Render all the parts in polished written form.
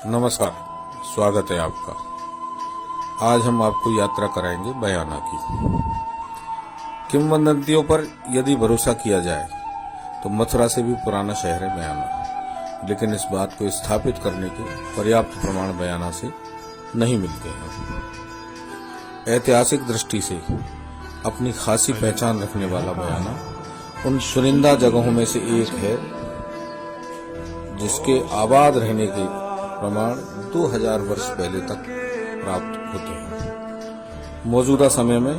नमस्कार, स्वागत है आपका। आज हम आपको यात्रा कराएंगे बयाना की। किंवदंतियों पर यदि भरोसा किया जाए तो मथुरा से भी पुराना शहर है बयाना, लेकिन इस बात को स्थापित करने के पर्याप्त प्रमाण बयाना से नहीं मिलते हैं। ऐतिहासिक दृष्टि से अपनी खासी पहचान रखने वाला बयाना उन चुनिंदा जगहों में से एक है जिसके आबाद रहने के प्रमाण 2000 वर्ष पहले तक प्राप्त होते हैं। मौजूदा समय में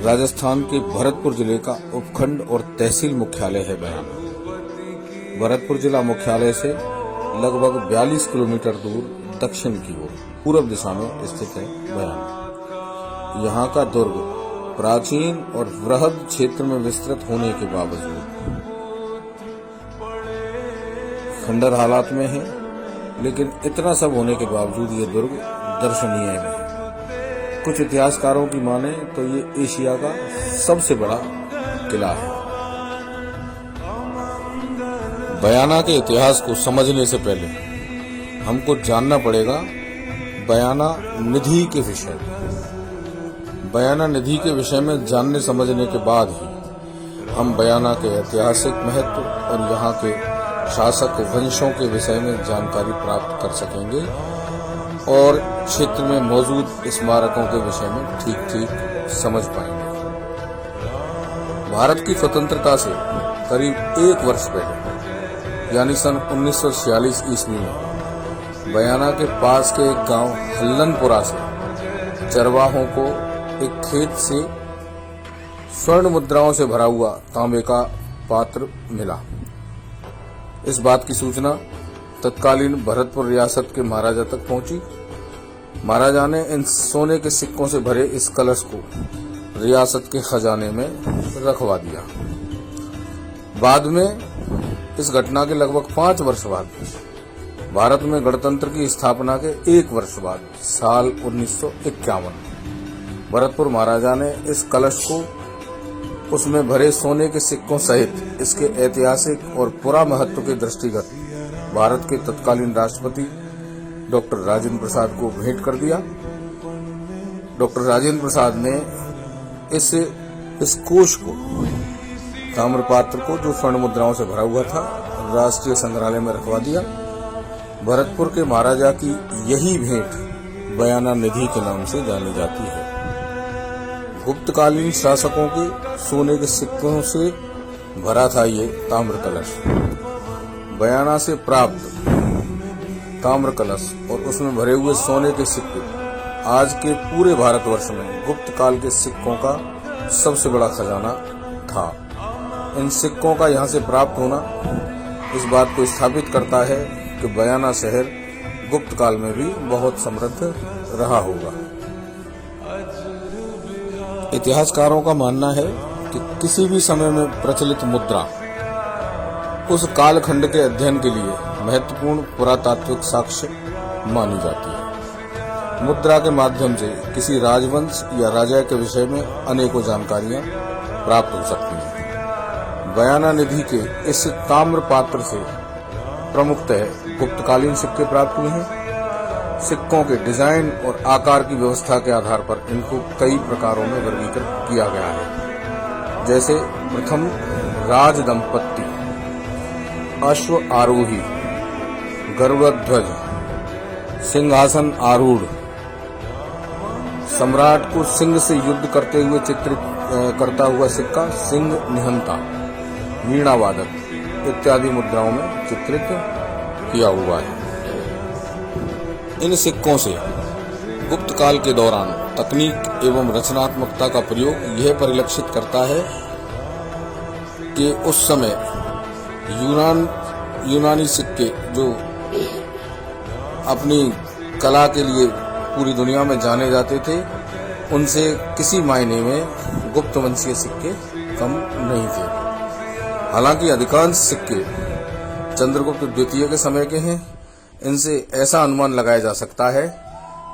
राजस्थान के भरतपुर जिले का उपखंड और तहसील मुख्यालय है बयाना। भरतपुर जिला मुख्यालय से लगभग 42 किलोमीटर दूर दक्षिण की ओर पूर्व दिशा में स्थित है बयाना। यहाँ का दुर्ग प्राचीन और वृहद क्षेत्र में विस्तृत होने के बावजूद खंडर हालात में है, लेकिन इतना सब होने के बावजूद ये दुर्ग दर्शनीय है। कुछ इतिहासकारों की माने तो ये एशिया का सबसे बड़ा किला है। बयाना के इतिहास को समझने से पहले हमको जानना पड़ेगा बयाना निधि के विषय में। बयाना निधि के विषय में जानने समझने के बाद ही हम बयाना के ऐतिहासिक महत्व और यहाँ के शासक वंशों के विषय में जानकारी प्राप्त कर सकेंगे और क्षेत्र में मौजूद स्मारकों के विषय में ठीक समझ पाएंगे। भारत की स्वतंत्रता से करीब 1 वर्ष पहले यानी सन 1946 ईस्वी में बयाना के पास के एक गांव हल्लनपुरा से चरवाहों को एक खेत से स्वर्ण मुद्राओं से भरा हुआ तांबे का पात्र मिला। इस बात की सूचना तत्कालीन भरतपुर रियासत के महाराजा तक पहुंची। महाराजा ने इन सोने के सिक्कों से भरे इस कलश को रियासत के खजाने में रखवा दिया। बाद में इस घटना के लगभग 5 वर्ष बाद भारत में गणतंत्र की स्थापना के 1 वर्ष बाद साल 1951 भरतपुर महाराजा ने इस कलश को उसमें भरे सोने के सिक्कों सहित इसके ऐतिहासिक और पुरा महत्व के दृष्टिगत भारत के तत्कालीन राष्ट्रपति डॉक्टर राजेंद्र प्रसाद को भेंट कर दिया। डॉक्टर राजेंद्र प्रसाद ने इस कोष को, ताम्रपात्र को जो स्वर्ण मुद्राओं से भरा हुआ था, राष्ट्रीय संग्रहालय में रखवा दिया। भरतपुर के महाराजा की यही भेंट बयाना निधि के नाम से जानी जाती है। गुप्तकालीन शासकों के सोने के सिक्कों से भरा था ये ताम्र कलश। बयाना से प्राप्त ताम्र कलश और उसमें भरे हुए सोने के सिक्के आज के पूरे भारतवर्ष में गुप्त काल के सिक्कों का सबसे बड़ा खजाना था। इन सिक्कों का यहाँ से प्राप्त होना इस बात को स्थापित करता है कि बयाना शहर गुप्त काल में भी बहुत समृद्ध रहा होगा। इतिहासकारों का मानना है कि किसी भी समय में प्रचलित मुद्रा उस कालखंड के अध्ययन के लिए महत्वपूर्ण पुरातात्विक साक्ष्य मानी जाती है। मुद्रा के माध्यम से किसी राजवंश या राजा के विषय में अनेकों जानकारियां प्राप्त हो सकती हैं। बयाना निधि के इस ताम्र पात्र से प्रमुखतः गुप्तकालीन सिक्के प्राप्त हुए हैं। सिक्कों के डिजाइन और आकार की व्यवस्था के आधार पर इनको कई प्रकारों में वर्गीकृत किया गया है। जैसे प्रथम राज दंपत्ति, अश्व आरोही, गरुड़ध्वज, सिंहासन आरूढ़, सम्राट को सिंह से युद्ध करते हुए चित्रित करता हुआ सिक्का सिंह निहंता, वीणा वादक इत्यादि मुद्राओं में चित्रित किया हुआ है। इन सिक्कों से गुप्त काल के दौरान तकनीक एवं रचनात्मकता का प्रयोग यह परिलक्षित करता है कि उस समय यूनानी सिक्के जो अपनी कला के लिए पूरी दुनिया में जाने जाते थे, उनसे किसी मायने में गुप्त वंशीय सिक्के कम नहीं थे। हालांकि अधिकांश सिक्के चंद्रगुप्त द्वितीय के समय के हैं। इनसे ऐसा अनुमान लगाया जा सकता है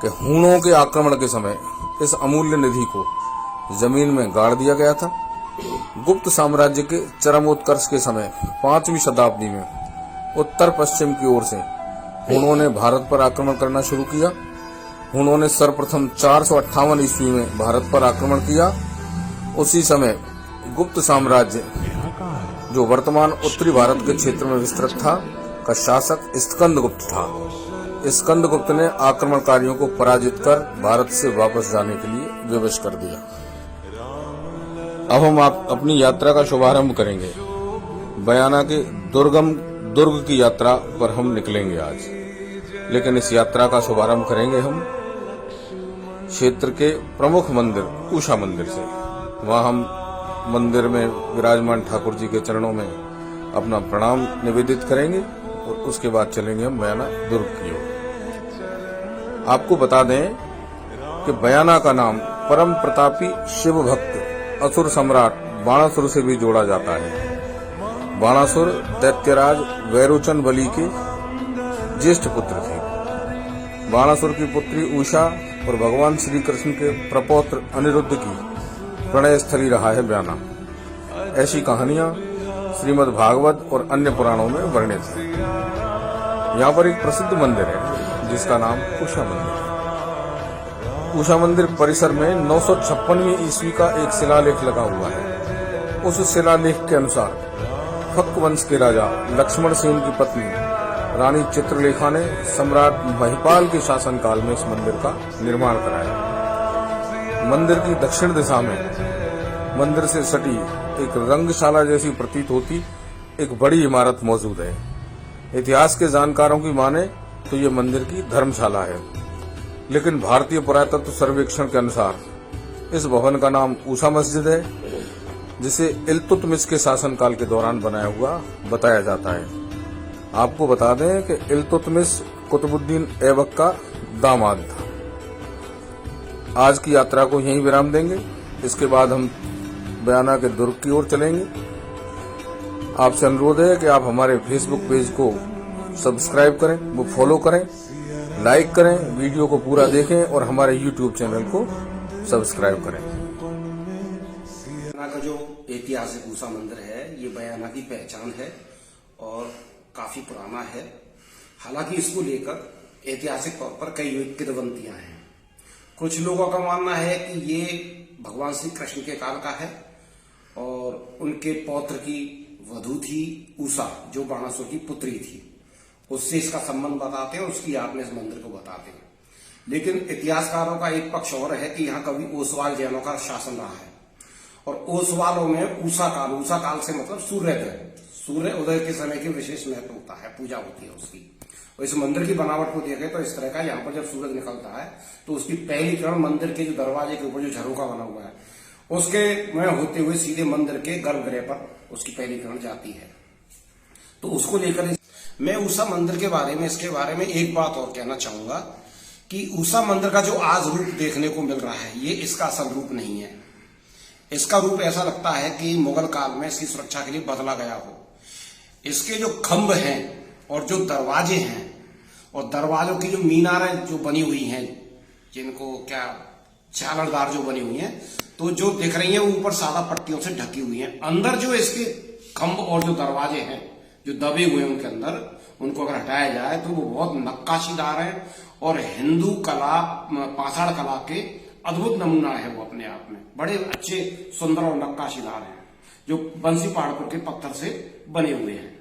कि हूणों के आक्रमण के समय इस अमूल्य निधि को जमीन में गाड़ दिया गया था। गुप्त साम्राज्य के चरमोत्कर्ष के समय 5वीं शताब्दी में उत्तर पश्चिम की ओर से हुणों ने भारत पर आक्रमण करना शुरू किया। हुणों ने सर्वप्रथम 458 ईस्वी में भारत पर आक्रमण किया। उसी समय गुप्त साम्राज्य, जो वर्तमान उत्तरी भारत के क्षेत्र में विस्तृत था, का शासक स्कंदगुप्त था। स्कंदगुप्त ने आक्रमणकारियों को पराजित कर भारत से वापस जाने के लिए विवश कर दिया। अब हम अपनी यात्रा का शुभारंभ करेंगे। बयाना के दुर्ग की यात्रा पर हम निकलेंगे आज, लेकिन इस यात्रा का शुभारंभ करेंगे हम क्षेत्र के प्रमुख मंदिर उषा मंदिर से। वहां हम मंदिर में विराजमान ठाकुर जी के चरणों में अपना प्रणाम निवेदित करेंगे और उसके बाद चलेंगे हम बयाना दुर्ग की ओर। आपको बता दें कि बयाना का नाम परम प्रतापी शिव भक्त असुर सम्राट बाणासुर से भी जोड़ा जाता है। बाणासुर दैत्यराज वैरोचन बलि के ज्येष्ठ पुत्र थे। बाणासुर की पुत्री उषा और भगवान श्री कृष्ण के प्रपौत्र अनिरुद्ध की प्रणय स्थली रहा है बयाना। ऐसी कहानियां श्रीमद् भागवत और अन्य पुराणों में वर्णित है। यहाँ पर एक प्रसिद्ध मंदिर है जिसका नाम उषा मंदिर है। उषा मंदिर परिसर में 956वीं ईस्वी का एक शिलालेख लगा हुआ है। उस शिलालेख के अनुसार फक वंश के राजा लक्ष्मण सेन की पत्नी रानी चित्रलेखा ने सम्राट महिपाल के शासनकाल में इस मंदिर का निर्माण कराया। मंदिर की दक्षिण दिशा में मंदिर से सटी एक रंगशाला जैसी प्रतीत होती एक बड़ी इमारत मौजूद है। इतिहास के जानकारों की माने तो ये मंदिर की धर्मशाला है, लेकिन भारतीय पुरातत्व सर्वेक्षण के अनुसार इस भवन का नाम उषा मस्जिद है, जिसे इल्तुतमिश के शासनकाल के दौरान बनाया हुआ बताया जाता है। आपको बता दें कि इल्तुतमिश कुतुबुद्दीन ऐबक का दामाद था। आज की यात्रा को यहीं विराम देंगे। इसके बाद हम बयाना के दुर्ग की ओर चलेंगे। आपसे अनुरोध है कि आप हमारे फेसबुक पेज को सब्सक्राइब करें, वो फॉलो करें, लाइक करें, वीडियो को पूरा देखें और हमारे यूट्यूब चैनल को सब्सक्राइब करें। बयाना का जो ऐतिहासिक उषा मंदिर है, ये बयाना की पहचान है और काफी पुराना है। हालांकि इसको लेकर ऐतिहासिक तौर पर कई किंवदंतियां हैं। कुछ लोगों का मानना है कि ये भगवान श्री कृष्ण के काल का है और उनके पौत्र की वधू थी उषा, जो बाणासुर की पुत्री थी, उससे इसका संबंध बताते हैं, उसकी याद में इस मंदिर को बताते हैं। लेकिन इतिहासकारों का एक पक्ष और है कि यहाँ कभी ओसवाल जैनों का शासन रहा है और ओसवालों में उषा काल से मतलब सूर्य उदय के समय के विशेष महत्व होता है, पूजा होती है उसकी। और इस मंदिर की बनावट को देखें तो इस तरह का, यहाँ पर जब सूरज निकलता है तो उसकी पहली किरण मंदिर के जो दरवाजे के ऊपर जो झरोका बना हुआ है उसके में होते हुए सीधे मंदिर के गर्भगृह पर उसकी पहली किरण जाती है। तो उसको लेकर मैं उषा मंदिर के बारे में, इसके बारे में एक बात और कहना चाहूंगा कि उषा मंदिर का जो आज रूप देखने को मिल रहा है, ये इसका असल रूप नहीं है। इसका रूप ऐसा लगता है कि मुगल काल में इसकी सुरक्षा के लिए बदला गया हो। इसके जो खंभ हैं और जो दरवाजे हैं और दरवाजों की जो मीनारें जो बनी हुई हैं, जिनको क्या झालरदार जो बनी हुई हैं, तो जो दिख रही हैं वो ऊपर सादा पट्टियों से ढकी हुई हैं। अंदर जो इसके खंभ और जो दरवाजे हैं जो दबे हुए हैं उनके अंदर, उनको अगर हटाया जाए तो वो बहुत नक्काशीदार है और हिंदू कला, पाषाण कला के अद्भुत नमूना है वो अपने आप में। बड़े अच्छे सुंदर और नक्काशीदार हैं जो बंसी पहाड़पुर के पत्थर से बने हुए हैं।